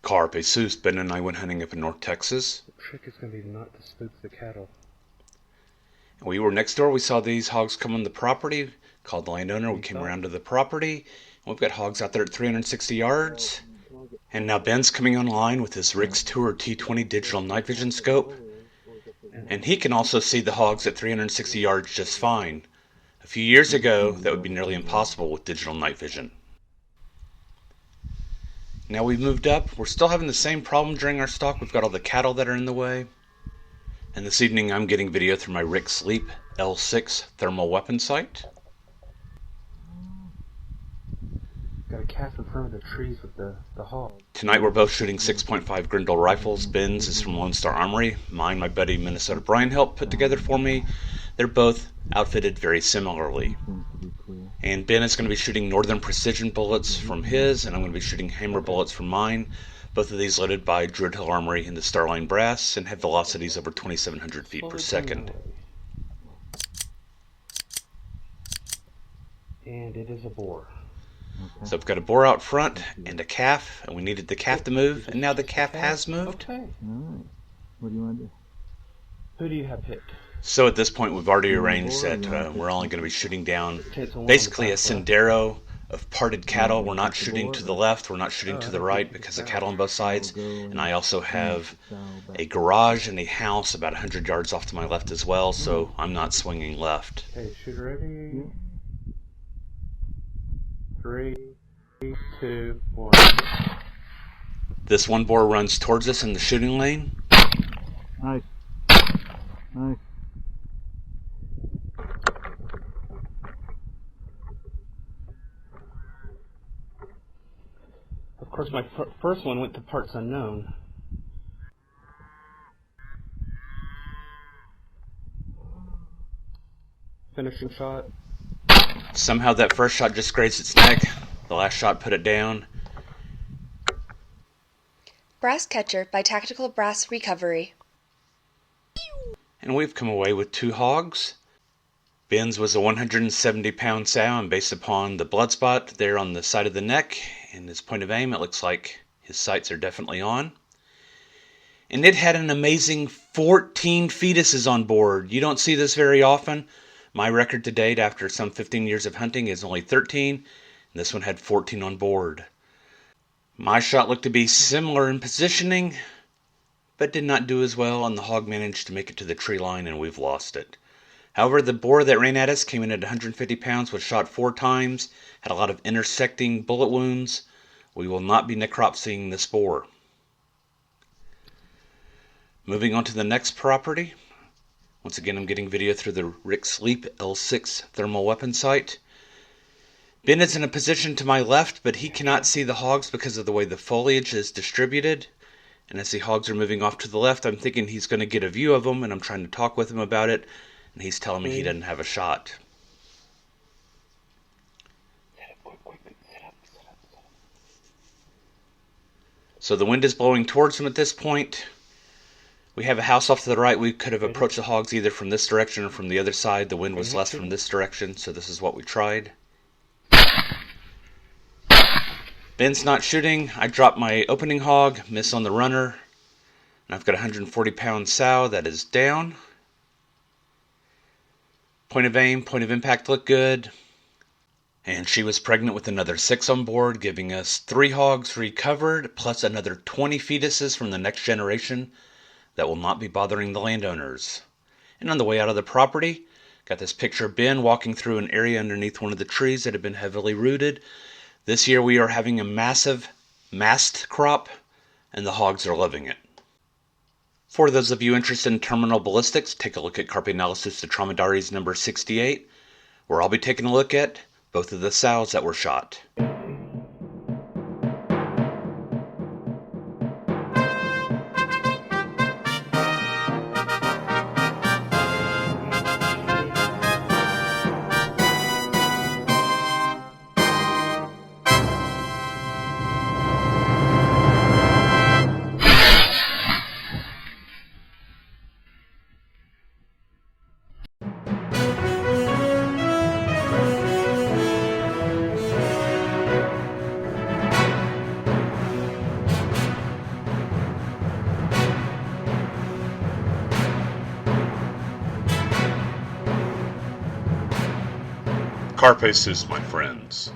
Carpe Sus, Ben and I went hunting up in North Texas. The trick is going to be not to spook the cattle. We were next door. We saw these hogs come on the property. Called the landowner. We came around to the property. And we've got hogs out there at 360 yards. And now Ben's coming online with his RIX Tourer T20 digital night vision scope. And he can also see the hogs at 360 yards just fine. A few years ago, that would be nearly impossible with digital night vision. Now we've moved up. We're still having the same problem during our stalk. We've got all the cattle that are in the way. And this evening I'm getting video through my RIX LEAP L6 thermal weapon sight. Got a calf in front of the trees with the hog. Tonight we're both shooting 6.5 Grendel rifles. Ben's is from Lone Star Armory. Mine, my buddy Minnesota Brian helped put together for me. They're both outfitted very similarly. And Ben is going to be shooting Northern Precision bullets from his, and I'm going to be shooting Hammer bullets from mine. Both of these loaded by Druid Hill Armory in the Starline Brass and have velocities over 2,700 feet per second. And it is a boar. So I've got a boar out front and a calf, and we needed the calf to move, and now the calf has moved. Okay. Alright. What do you want to do? Who do you have picked? So at this point we've already arranged that we're only going to be shooting down basically a sendero of parted cattle. We're not shooting to the left, we're not shooting to the right because of cattle on both sides. And I also have a garage and a house about 100 yards off to my left as well, so I'm not swinging left. Okay, shoot ready. 3, 2, 1. This one boar runs towards us in the shooting lane. Nice. Nice. Of course, my first one went to parts unknown. Finishing shot. Somehow that first shot just grazed its neck. The last shot put it down. Brass Catcher by Tactical Brass Recovery. And we've come away with 2 hogs. Ben's was a 170-pound sow, and based upon the blood spot there on the side of the neck and his point of aim, it looks like his sights are definitely on. And it had an amazing 14 fetuses on board. You don't see this very often. My record to date after some 15 years of hunting is only 13, and this one had 14 on board. My shot looked to be similar in positioning, but did not do as well, and the hog managed to make it to the tree line, and we've lost it. However, the boar that ran at us came in at 150 pounds, was shot 4 times, had a lot of intersecting bullet wounds. We will not be necropsying this boar. Moving on to the next property. Once again, I'm getting video through the RIX LEAP L6 thermal weapon sight. Ben is in a position to my left, but he cannot see the hogs because of the way the foliage is distributed. And as the hogs are moving off to the left, I'm thinking he's going to get a view of them, and I'm trying to talk with him about it, and he's telling me he doesn't have a shot. So the wind is blowing towards him at this point. We have a house off to the right. We could have approached the hogs either from this direction or from the other side. The wind was less from this direction, so this is what we tried. Ben's not shooting. I dropped my opening hog, miss on the runner, and I've got a 140-pound sow that is down. Point of aim, point of impact looked good. And she was pregnant with another 6 on board, giving us 3 hogs recovered, plus another 20 fetuses from the next generation that will not be bothering the landowners. And on the way out of the property, got this picture of Ben walking through an area underneath one of the trees that had been heavily rooted. This year we are having a massive mast crop, and the hogs are loving it. For those of you interested in terminal ballistics, take a look at Carpe Analysis de Dromedaries number 68, where I'll be taking a look at both of the sows that were shot. Carpe sus, my friends.